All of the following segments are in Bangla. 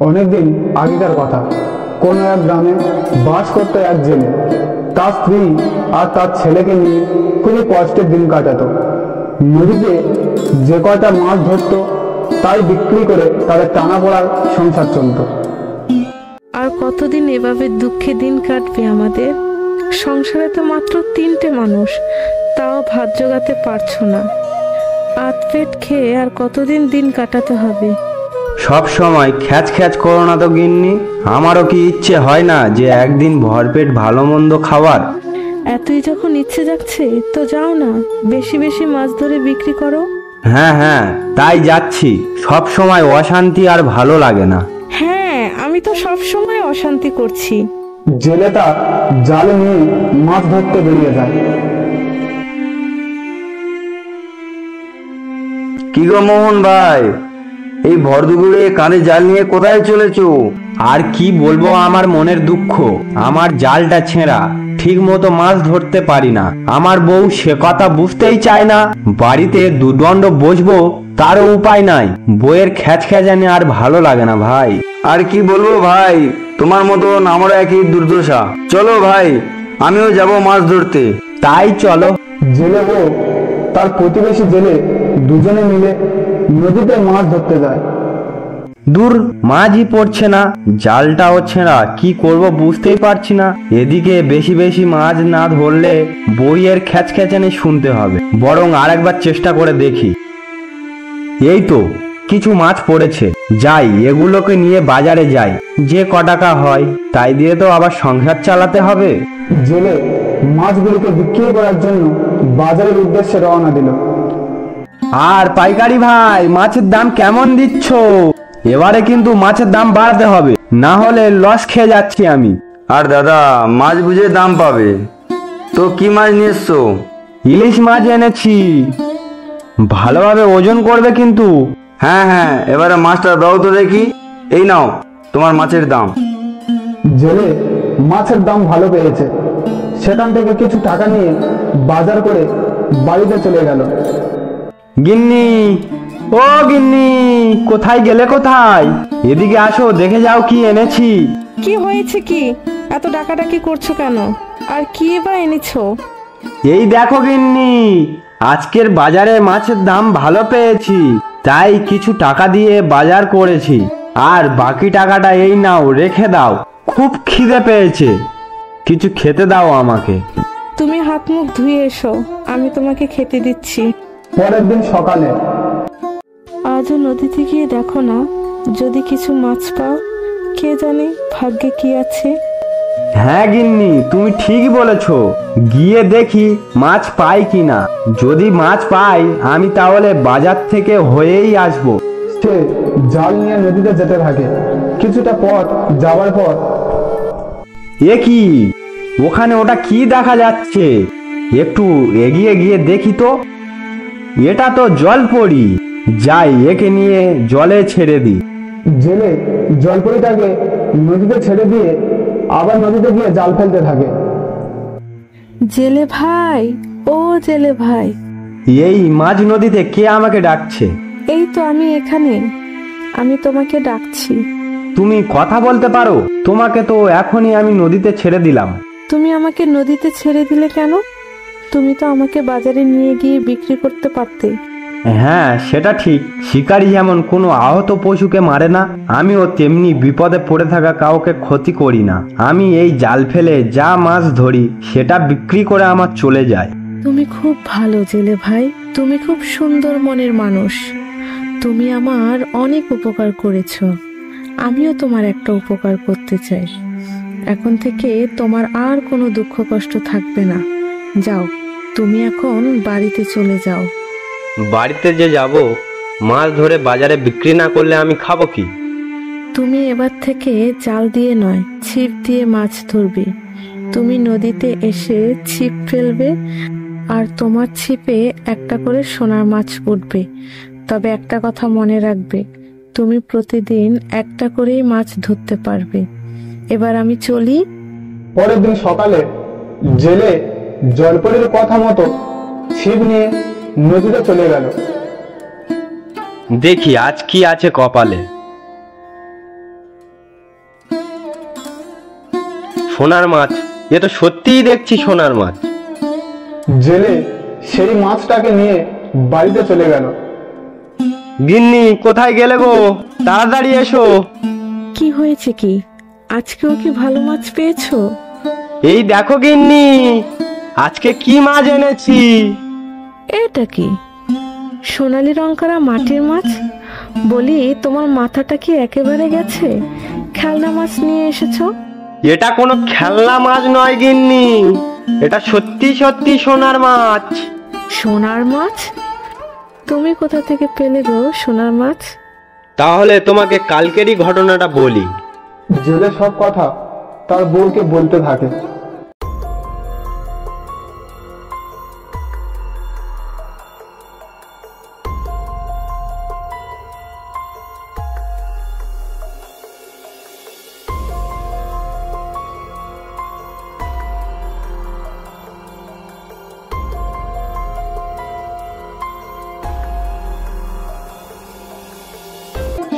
অনেকদিন আগেকার কথা, কোনো এক গ্রামে বাস করতো এক জেলে। তার স্ত্রী আর তার ছেলেকে নিয়ে খুবই কষ্টের দিন কাটাতো। নদীতে যে কয়টা মাছ ধরতো তাই বিক্রি করে তাদের টানা পড়ার সংসার চলতো। আর কতদিন এভাবে দুঃখে দিন কাটবে আমাদের? সংসারে তো মাত্র 3টে মানুষ, তাও ভাত জোগাতে পারছো না। আধ পেট খেয়ে আর কতদিন দিন কাটাতে হবে? সব সময় খ্যাচ খ্যাচ করো না তো গিন্নি। আমারও কি ইচ্ছে হয় না যে একদিন ভরপেট ভালো মন্দ খাওয়ার? এতই যখন ইচ্ছে যাচ্ছে তো যাও না, বেশি বেশি মাছ ধরে বিক্রি করো। হ্যাঁ হ্যাঁ, তাই যাচ্ছি। সব সময় অশান্তি আর ভালো লাগে না। হ্যাঁ, আমি তো সব সময় অশান্তি করছি। জেলেটা জাল নিয়ে মাছ ধরতে বেরিয়ে যায়। কি গো মোহন ভাই, এই ভর দুপুরে কাঁধে জাল নিয়ে কোথায় চলেছো? আর কি বলবো আমার মনের দুঃখ। আমার জালটা ছেঁড়া, ঠিক মতো মাছ ধরতে পারি না। আমার বউ সে কথা বুঝতেই চায় না। বাড়িতে দুদণ্ড বসবো তারও উপায় নাই। বইয়ের খ্যাচ খ্যাচানি আর ভালো লাগে না ভাই। আর কি বলবো ভাই, তোমার মতন আমারও একই দুর্দশা। চলো ভাই, আমিও যাব মাছ ধরতে। তাই চলো। জেলে ও তার প্রতিবেশী জেলে দুজনে মিলে নদীতে মাছ ধরতে যায়। দূর, মাছই পড়ছে না, জালটাও ছেঁড়া, কি করব বুঝতেই পারছি না। এদিকে বেশি বেশি মাছ না ধরলে বইয়ের খ্যাচ খ্যাচানি শুনতে হবে। বরং আরেকবার চেষ্টা করে দেখি। এই তো কিছু মাছ পড়েছে, যাই এগুলোকে নিয়ে বাজারে যাই। যে ক টাকা হয় তাই দিয়ে তো আবার সংসার চালাতে হবে। জেলে মাছগুলিকে বিক্রি করার জন্য বাজারের উদ্দেশ্যে রওনা দিল। আর পাইকারি ভাই, মাছের দাম কেমন দিচ্ছ? এবারে কিন্তু মাছের দাম বাড়াতে হবে, না হলে লস খেয়ে যাচ্ছি আমি। আর দাদা, মাছ বুঝে দাম পাবে। তো কি মাছ নিয়ে এসছো? ইলিশ মাছ এনেছি, ভালোভাবে ওজন করবে কিন্তু। হ্যাঁ হ্যাঁ, এবারে মাছটা দাও তো দেখি। এই নাও তোমার মাছের দাম। জেলে মাছের দাম ভালো পেয়েছে, সেখান থেকে কিছু টাকা নিয়ে বাজার করে বাড়িতে চলে গেল। গিন্নি, ও গিন্নি, কোথায় গেলে? কোথায়? এদিকে আসো, দেখে যাও কি এনেছি। কি হয়েছে? কি এত ডাকাডাকি করছো কেন? আর কি বা এনেছো? এই দেখো গিন্নি, আজকের বাজারে মাছের দাম ভালো পেয়েছি, তাই কিছু টাকা দিয়ে বাজার করেছি। আর বাকি টাকাটা এই নাও, রেখে দাও। খুব খিদে পেয়েছে, কিছু খেতে দাও আমাকে। তুমি হাত মুখ ধুয়ে এসো, আমি তোমাকে খেতে দিচ্ছি। পরের দিন সকালে আজও নদীতে গিয়ে দেখো না, যদি কিছু মাছ পাও। কে জানে ভাগ্যে কি আছে। হ্যাঁ গিন্নি, তুমি ঠিকই বলেছো। গিয়ে দেখি মাছ পাই কিনা। যদি মাছ পাই আমি তাহলে বাজার থেকে হয়েই আসবো। সে জাল নিয়ে নদীতে যেতে থাকে। কিছুটা পথ যাওয়ার পর এ কি, ওখানে ওটা কি দেখা যাচ্ছে? একটু এগিয়ে গিয়ে দেখি তো। এটা তো জলপরি। যাই, একে নিয়ে জলে ছেড়ে দিই। জেলে জলপরিটাকে নদীতে ছেড়ে দিয়ে আবার নদীতে গিয়ে জাল ফেলতে থাকে। জেলে ভাই, ও জেলে ভাই। এই মাঝ নদীতে কে আমাকে ডাকছে? এই তো আমি এখানে, আমি তোমাকে ডাকছি। তুমি কথা বলতে পারো? তোমাকে তো এখনই আমি নদীতে ছেড়ে দিলাম। তুমি আমাকে নদীতে ছেড়ে দিলে কেন? তুমি তো আমাকে বাজারে নিয়ে গিয়ে বিক্রি করতে পারতে। হ্যাঁ, সেটা ঠিক। শিকারী যেমন কোনো আহত পশুকে মারে না, আমিও তেমনি বিপদে পড়ে থাকা কাউকে ক্ষতি করি না। আমি এই জাল ফেলে যা মাছ ধরি সেটা বিক্রি করে আমার চলে যায়। তুমি খুব ভালো জেলে ভাই, তুমি খুব সুন্দর মনের মানুষ। তুমি আমার অনেক উপকার করেছো, আমিও তোমার একটা উপকার করতে চাই। এখন থেকে তোমার আর কোনো দুঃখ কষ্ট থাকবে না। যাও, তুমি এখন বাড়িতে চলে যাও। বাড়িতে যে যাব, মাছ ধরে বাজারে বিক্রি না করলে আমি খাবো কি? তুমি এবার থেকে জাল দিয়ে নয়, ছিপ দিয়ে মাছ ধরবে। তুমি নদীতে এসে ছিপ ফেলবে, আর তোমার ছিপে একটা করে সোনার মাছ উঠবে। তবে একটা কথা মনে রাখবে, তুমি প্রতিদিন একটা করেই মাছ ধরতে পারবে। এবার আমি চলি। পরের দিন সকালে জেলে জলপরির কথা মতো ছিপ নিয়ে নদীতে চলে গেল। দেখি আজ কি আছে কপালে। সোনার মাছ, এ তো সত্যিই দেখছি সোনার মাছ। জেলে সেই মাছটাকে নিয়ে বাড়িতে চলে গেল। গিন্নি, কোথায় গেলে গো? তাড়াতাড়ি এসো। কি হয়েছে কি? আজকেও কি ভালো মাছ পেয়েছো? এই দেখো গিন্নি, আজকে কি মাছ এনেছি। এটা কি? সোনালি রং করা মাটির মাছ? বলি, তোমার মাথাটা কি একেবারে গেছে? খেলনা মাছ নিয়ে এসেছো? এটা কোনো খেলনা মাছ নয় গিন্নি, এটা সত্যি সত্যি সোনার মাছ। সোনার মাছ? তুমি কোথা থেকে পেলে গো সোনার মাছ? তাহলে তোমাকে কালকেরই ঘটনাটা বলি। জেলে সব কথা তার বউকে বলতে থাকে।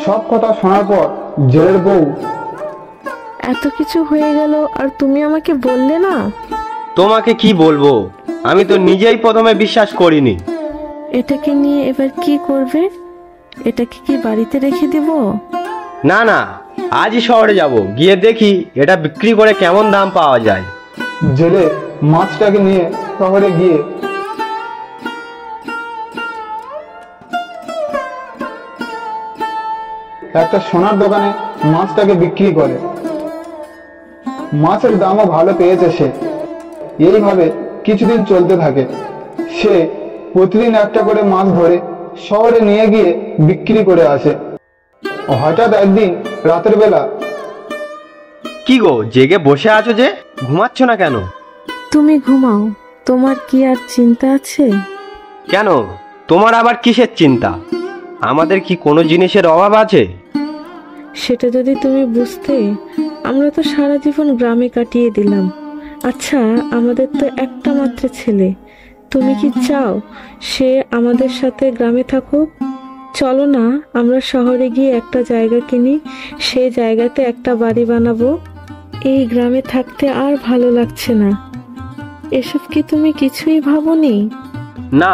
সব কথা শোনার পর জেলের বউ, এত কিছু হয়ে গেল আর তুমি আমাকে বললে না? তোমাকে কি বলবো, আমি তো নিজেই প্রথমে বিশ্বাস করিনি। এটাকে নিয়ে এবার কি করবে? এটাকে কি বাড়িতে রেখে দেব? না না, আজই শহরে যাব, গিয়ে দেখি এটা বিক্রি করে কেমন দাম পাওয়া যায়। জেলে মাছটাকে নিয়ে শহরে গিয়ে একটা সোনার দোকানে মাছটাকে বিক্রি করে। মাছের দামও ভালো পেয়েছে সে। এইভাবে কিছুদিন চলতে থাকে। সে প্রতিদিন একটা করে মাছ ধরে শহরে নিয়ে গিয়ে বিক্রি করে আসে। হঠাৎ একদিন রাতের বেলা, কি গো, জেগে বসে আছো যে, ঘুমাচ্ছ না কেন? তুমি ঘুমাও, তোমার কি আর চিন্তা আছে? কেন, তোমার আবার কিসের চিন্তা? আমাদের কি কোনো জিনিসের অভাব আছে? সেটা যদি তুমি বুঝতে, আমরা তো সারা জীবন গ্রামে কাটিয়ে দিলাম। আচ্ছা, আমাদের তো একটা মাত্র ছেলে, তুমি কি চাও সে আমাদের সাথে গ্রামে থাকুক? চলো না, আমরা শহরে গিয়ে একটা জায়গা কিনি, সেই জায়গাতে একটা বাড়ি বানাবো। এই গ্রামে থাকতে আর ভালো লাগছে না। এসব কি তুমি কিছুই ভাবোনি? না,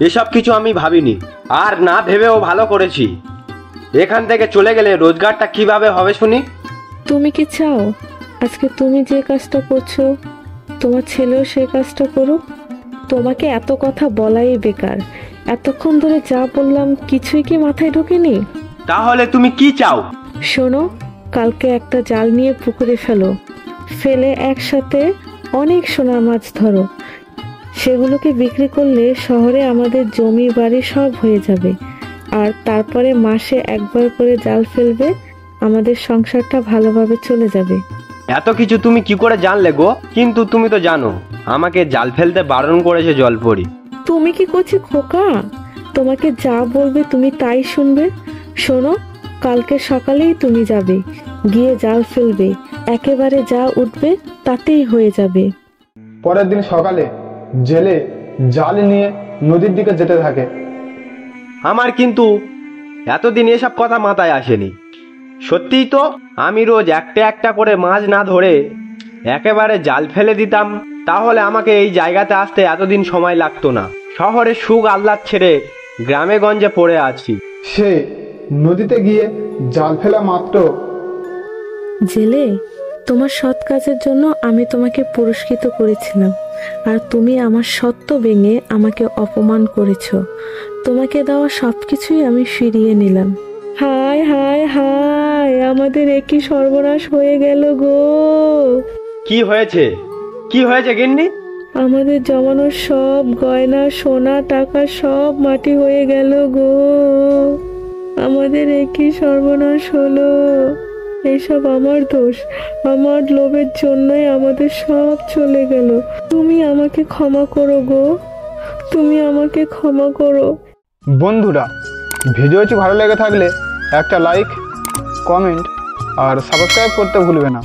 এসব কিছু আমি ভাবিনি, আর না ভেবেও ভালো করেছি। এখান থেকে চলে গেলে রোজগারটা কিভাবে হবে শুনি? তুমি কি চাও আজকে তুমি যে কাজটা করছো তোমার ছেলেও সেই কাজটা করুক? তোমাকে এত কথা বলাই বেকার। এতক্ষণ ধরে যা বললাম কিছুই কি মাথায় ঢোকেনি? তাহলে তুমি কি চাও? শোনো, কালকে একটা জাল নিয়ে পুকুরে ফেলো, ফেলে একসাথে অনেক সোনার মাছ ধরো। সেগুলোকে বিক্রি করলে শহরে আমাদের জমি বাড়ি সব হয়ে যাবে। আর তারপরে মাসে একবার করে জাল ফেলবে, আমাদের সংসারটা ভালোভাবে চলে যাবে। এত কিছু তুমি কি করে জানলে গো? কিন্তু তুমি তো জানো আমাকে জাল ফেলতে বারণ করেছে জলপরি। তুমি কি করছি খোকা? তোমাকে যা বলবে তুমি তাই শুনবে। শোনো, কালকে সকালেই তুমি যাবে, গিয়ে জাল ফেলবে, একেবারে যা উঠবে তাতেই হয়ে যাবে। পরের দিন সকালে জেলে জাল নিয়ে নদীর দিকে যেতে থাকে। আমার কিন্তু এতদিন এসব কথা মাথায় আসেনি। সত্যিই তো, আমি রোজ একটা একটা করে মাছ না ধরে একেবারে জাল ফেলে দিতাম, তাহলে আমাকে এই জায়গাতে আসতে এতদিন সময় লাগতো না। শহরে সুখ আহ্লাদ ছেড়ে গ্রামে গঞ্জে পড়ে আছি। সে নদীতে গিয়ে জাল ফেলা মাত্র, জেলে, তোমার সৎ কাজের জন্য আমি তোমাকে পুরস্কৃত করেছিলাম, আর তুমি আমার সত্য ভেঙে আমাকে অপমান করেছো। তোমাকে দেওয়া সবকিছুই আমি ফিরিয়ে নিলাম। হায় হায় হায়, আমাদের একই সর্বনাশ হয়ে গেল গো। কি হয়েছে, কি হয়েছে গিন্নি? আমাদের জমানোর সব গয়না, সোনা, টাকা সব মাটি হয়ে গেল গো। আমাদের একই সর্বনাশ হলো। এইসব আমার দোষ, আমার লোভের জন্যই আমাদের সব চলে গেল। তুমি আমাকে ক্ষমা করো গো, তুমি আমাকে ক্ষমা করো। বন্ধুরা, ভিডিওটি ভালো লেগে থাকলে একটা লাইক, কমেন্ট আর সাবস্ক্রাইব করতে ভুলবে না।